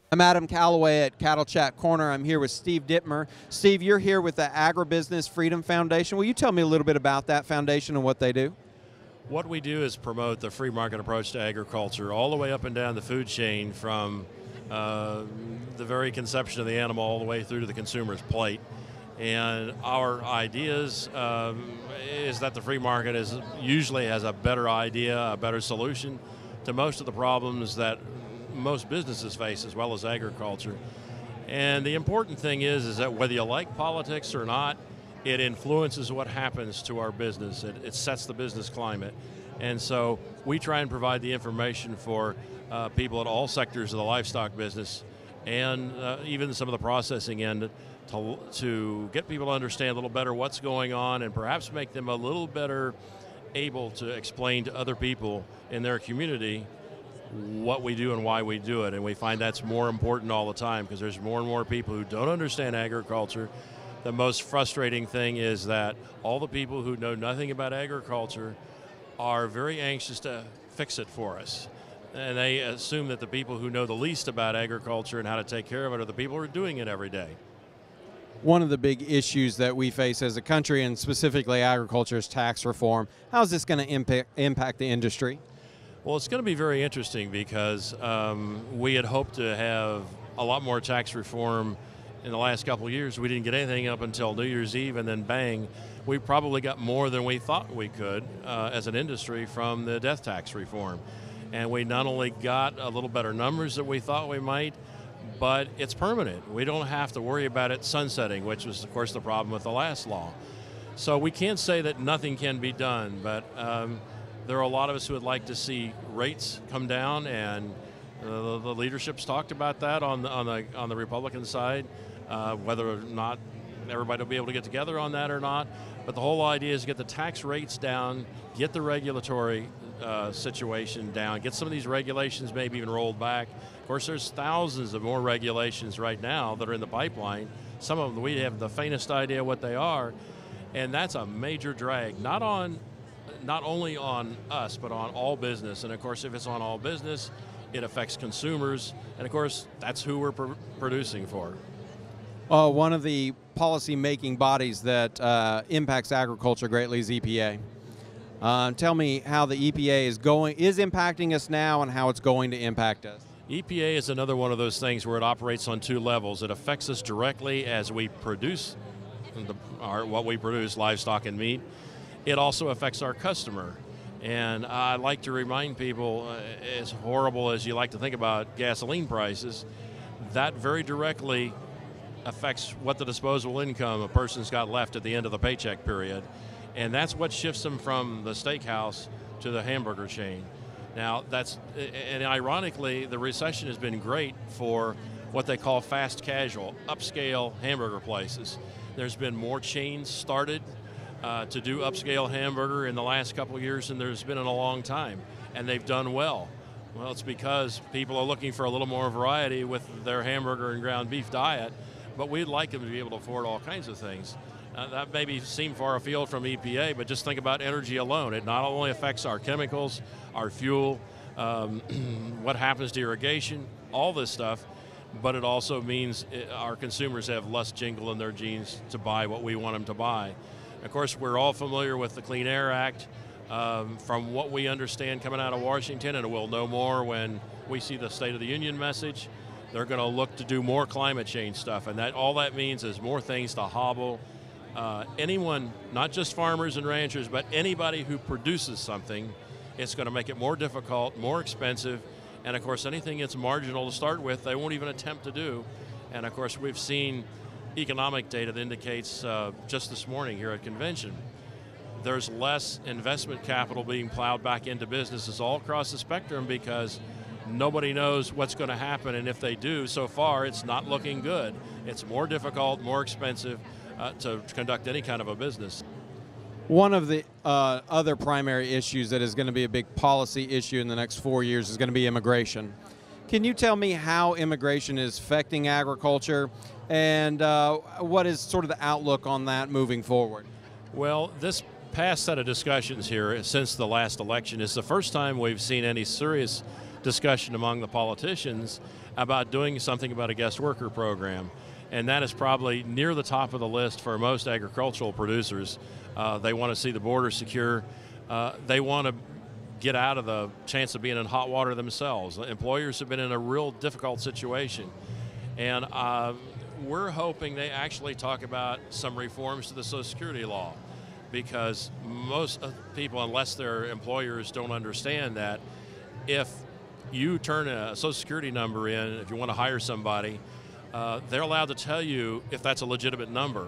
I'm Adam Calloway at Cattle Chat Corner. I'm here with Steve Dittmer. Steve, you're here with the Agribusiness Freedom Foundation. Will you tell me a little bit about that foundation and what they do? What we do is promote the free market approach to agriculture all the way up and down the food chain, from the very conception of the animal all the way through to the consumer's plate. And our ideas is that the free market usually has a better idea, a better solution to most of the problems that most businesses face, as well as agriculture. And the important thing is that whether you like politics or not, it influences what happens to our business. It sets the business climate. And so we try and provide the information for people at all sectors of the livestock business and even some of the processing end to get people to understand a little better what's going on and perhaps make them a little better able to explain to other people in their community what we do and why we do it. And we find that's more important all the time because there's more and more people who don't understand agriculture. The most frustrating thing is that all the people who know nothing about agriculture are very anxious to fix it for us. And they assume that the people who know the least about agriculture and how to take care of it are the people who are doing it every day. One of the big issues that we face as a country, and specifically agriculture, is tax reform. How is this going to impact the industry? Well, it's going to be very interesting because we had hoped to have a lot more tax reform in the last couple of years. We didn't get anything up until New Year's Eve, and then bang, we probably got more than we thought we could as an industry from the death tax reform. And we not only got a little better numbers than we thought we might, but it's permanent. We don't have to worry about it sunsetting, which was, of course, the problem with the last law. So we can't say that nothing can be done, but there are a lot of us who would like to see rates come down, and the leadership's talked about that on the Republican side, whether or not everybody will be able to get together on that or not. But the whole idea is to get the tax rates down, get the regulatory situation down, get some of these regulations maybe even rolled back. Of course, there's thousands of more regulations right now that are in the pipeline. Some of them we have the faintest idea what they are, and that's a major drag, not only on us, but on all business. And of course, if it's on all business, it affects consumers, and of course, that's who we're producing for. One of the policy-making bodies that impacts agriculture greatly is EPA. Tell me how the EPA is impacting us now and how it's going to impact us. EPA is another one of those things where it operates on two levels. It affects us directly as we produce what we produce, livestock and meat. It also affects our customer. And I like to remind people, as horrible as you like to think about gasoline prices, that very directly affects what the disposable income a person's got left at the end of the paycheck period. And that's what shifts them from the steakhouse to the hamburger chain. Now, and ironically, the recession has been great for what they call fast casual, upscale hamburger places. There's been more chains started to do upscale hamburger in the last couple of years than there's been in a long time, and they've done well. Well, it's because people are looking for a little more variety with their hamburger and ground beef diet, but we'd like them to be able to afford all kinds of things. That maybe seem far afield from EPA, but just think about energy alone. It not only affects our chemicals, our fuel, what happens to irrigation, all this stuff, but it also means our consumers have less jingle in their jeans to buy what we want them to buy. Of course, we're all familiar with the Clean Air Act. From what we understand coming out of Washington, and we'll know more when we see the State of the Union message, they're going to look to do more climate change stuff, and all that means is more things to hobble anyone, not just farmers and ranchers, but anybody who produces something. It's going to make it more difficult, more expensive, and of course anything that's marginal to start with, they won't even attempt to do. And of course we've seen economic data that indicates just this morning here at convention, there's less investment capital being plowed back into businesses all across the spectrum because nobody knows what's going to happen, and if they do, so far it's not looking good. It's more difficult, more expensive to conduct any kind of a business. One of the other primary issues that is going to be a big policy issue in the next 4 years is going to be immigration. Can you tell me how immigration is affecting agriculture, and what is sort of the outlook on that moving forward? Well, this past set of discussions here since the last election is the first time we've seen any serious discussion among the politicians about doing something about a guest worker program. And that is probably near the top of the list for most agricultural producers. They want to see the border secure. They want to get out of the chance of being in hot water themselves. Employers have been in a real difficult situation. And we're hoping they actually talk about some reforms to the Social Security law, because most people, unless their employers, don't understand that if you turn a Social Security number in, if you want to hire somebody, they're allowed to tell you if that's a legitimate number.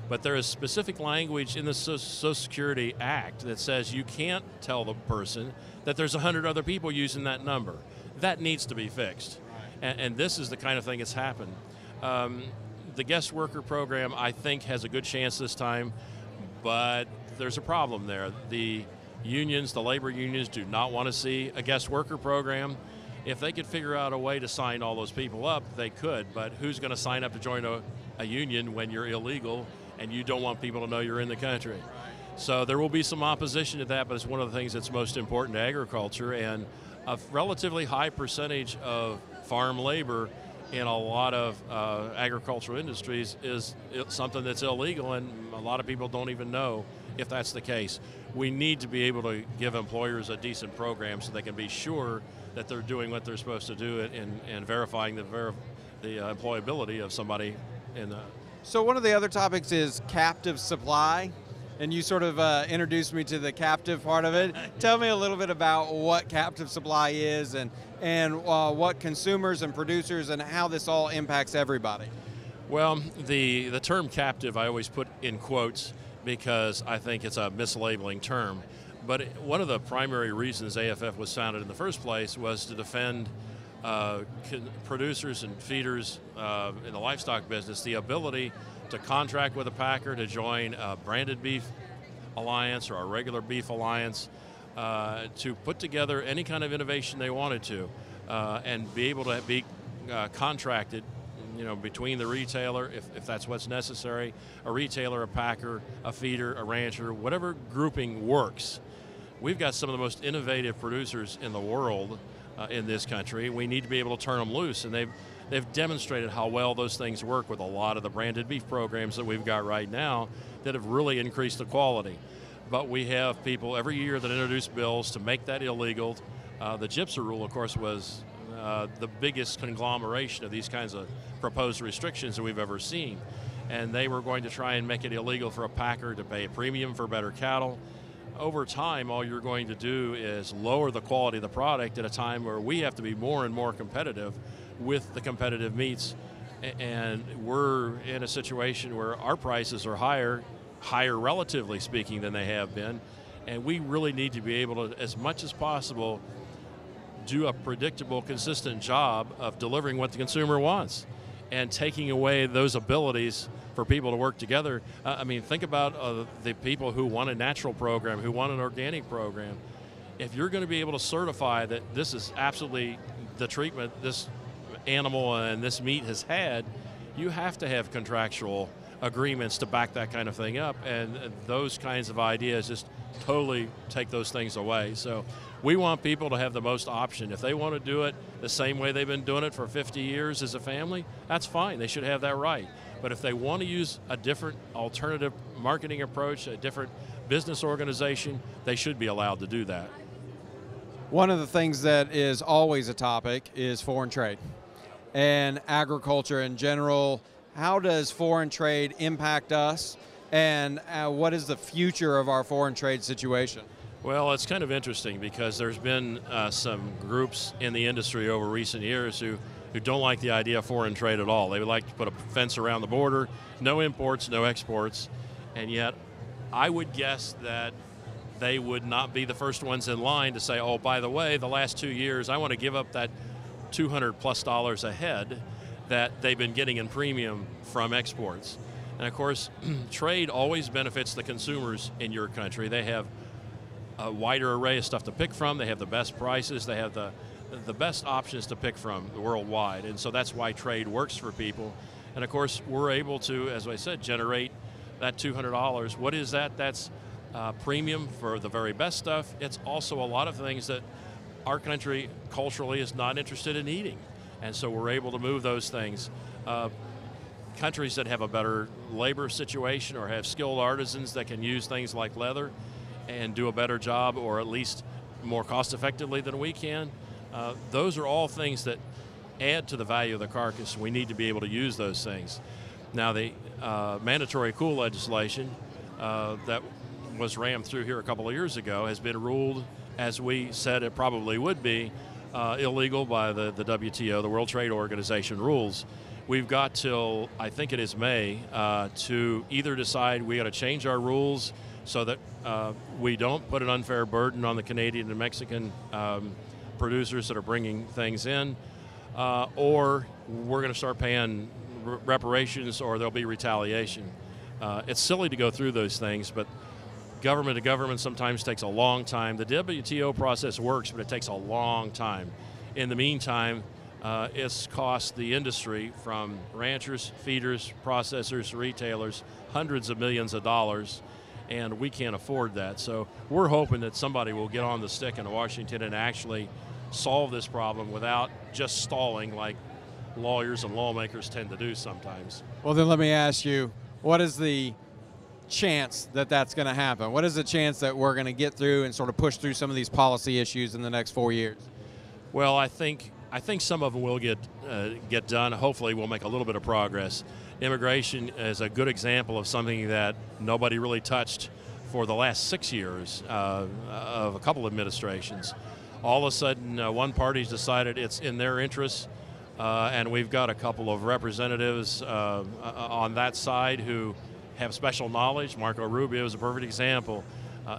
But there is specific language in the Social Security Act that says you can't tell the person that there's 100 other people using that number. That needs to be fixed. And this is the kind of thing that's happened. The guest worker program, I think, has a good chance this time, but there's a problem there. The unions, the labor unions, do not want to see a guest worker program. If they could figure out a way to sign all those people up, they could, but who's going to sign up to join a union when you're illegal and you don't want people to know you're in the country? So there will be some opposition to that, but it's one of the things that's most important to agriculture, and a relatively high percentage of farm labor in a lot of agricultural industries is something that's illegal, and a lot of people don't even know if that's the case. We need to be able to give employers a decent program so they can be sure that they're doing what they're supposed to do in verifying the employability of somebody. So one of the other topics is captive supply, and you sort of introduced me to the captive part of it. Tell me a little bit about what captive supply is, and what consumers and producers, and how this all impacts everybody. Well, the term captive I always put in quotes because I think it's a mislabeling term. But one of the primary reasons AFF was founded in the first place was to defend producers and feeders in the livestock business the ability to contract with a packer to join a branded beef alliance or a regular beef alliance, to put together any kind of innovation they wanted to, and be able to be contracted, between the retailer, if that's what's necessary, a retailer, a packer, a feeder, a rancher, whatever grouping works. We've got some of the most innovative producers in the world in this country. We need to be able to turn them loose, and they've demonstrated how well those things work with a lot of the branded beef programs that we've got right now that have really increased the quality. But we have people every year that introduce bills to make that illegal. The GIPSA rule, of course, was the biggest conglomeration of these kinds of proposed restrictions that we've ever seen. And they were going to try and make it illegal for a packer to pay a premium for better cattle. Over time, all you're going to do is lower the quality of the product at a time where we have to be more and more competitive with the competitive meats. And we're in a situation where our prices are higher relatively speaking than they have been. And we really need to be able to, as much as possible, do a predictable, consistent job of delivering what the consumer wants and taking away those abilities for people to work together. Think about the people who want a natural program, who want an organic program. If you're going to be able to certify that this is absolutely the treatment this animal and this meat has had, you have to have contractual agreements to back that kind of thing up, and those kinds of ideas just totally take those things away. So we want people to have the most option. If they want to do it the same way they've been doing it for 50 years as a family, that's fine. They should have that right. But if they want to use a different alternative marketing approach, a different business organization, they should be allowed to do that. One of the things that is always a topic is foreign trade and agriculture in general. How does foreign trade impact us, and what is the future of our foreign trade situation? Well, it's kind of interesting because there's been some groups in the industry over recent years who don't like the idea of foreign trade at all. They would like to put a fence around the border, no imports, no exports, and yet I would guess that they would not be the first ones in line to say, oh, by the way, the last 2 years I want to give up that $200+ a head that they've been getting in premium from exports. And of course, trade always benefits the consumers in your country. They have a wider array of stuff to pick from. They have the best prices. They have the best options to pick from worldwide. And so that's why trade works for people. And of course, we're able to, as I said, generate that $200. What is that? That's premium for the very best stuff. It's also a lot of things that our country culturally is not interested in eating. And so we're able to move those things. Countries that have a better labor situation or have skilled artisans that can use things like leather and do a better job, or at least more cost effectively than we can, those are all things that add to the value of the carcass. We need to be able to use those things. Now, the mandatory cool legislation that was rammed through here a couple of years ago has been ruled, as we said it probably would be, illegal by the WTO, the World Trade Organization rules. We've got till, I think it is May, to either decide we got to change our rules so that we don't put an unfair burden on the Canadian and Mexican producers that are bringing things in, or we're going to start paying reparations, or there'll be retaliation. It's silly to go through those things, but government to government sometimes takes a long time. The WTO process works, but it takes a long time. In the meantime, it's cost the industry, from ranchers, feeders, processors, retailers, hundreds of millions of dollars, and we can't afford that. So we're hoping that somebody will get on the stick in Washington and actually solve this problem without just stalling like lawyers and lawmakers tend to do sometimes. Well, then let me ask you, what is the chance that that's going to happen? What is the chance that we're going to get through and sort of push through some of these policy issues in the next 4 years? Well, I think some of them will get done. Hopefully we'll make a little bit of progress. Immigration is a good example of something that nobody really touched for the last 6 years of a couple of administrations. All of a sudden, one party's decided it's in their interests, and we've got a couple of representatives on that side who have special knowledge. Marco Rubio is a perfect example.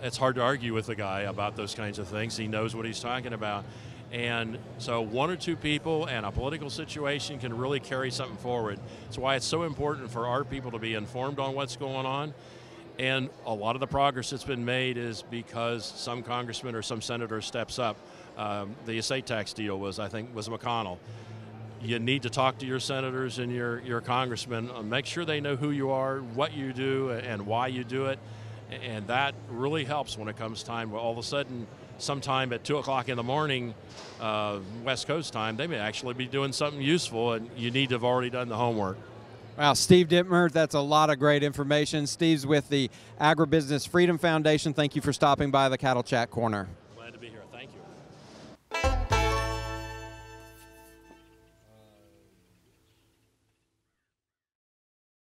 It's hard to argue with the guy about those kinds of things. He knows what he's talking about. And so one or two people and a political situation can really carry something forward. That's why it's so important for our people to be informed on what's going on. And a lot of the progress that's been made is because some congressman or some senator steps up. The estate tax deal was McConnell. You need to talk to your senators and your congressmen. Make sure they know who you are, what you do, and why you do it. And that really helps when it comes time. Well, all of a sudden, sometime at 2 o'clock in the morning, West Coast time, they may actually be doing something useful, and you need to have already done the homework. Wow, Steve Dittmer, that's a lot of great information. Steve's with the Agribusiness Freedom Foundation. Thank you for stopping by the Cattle Chat Corner.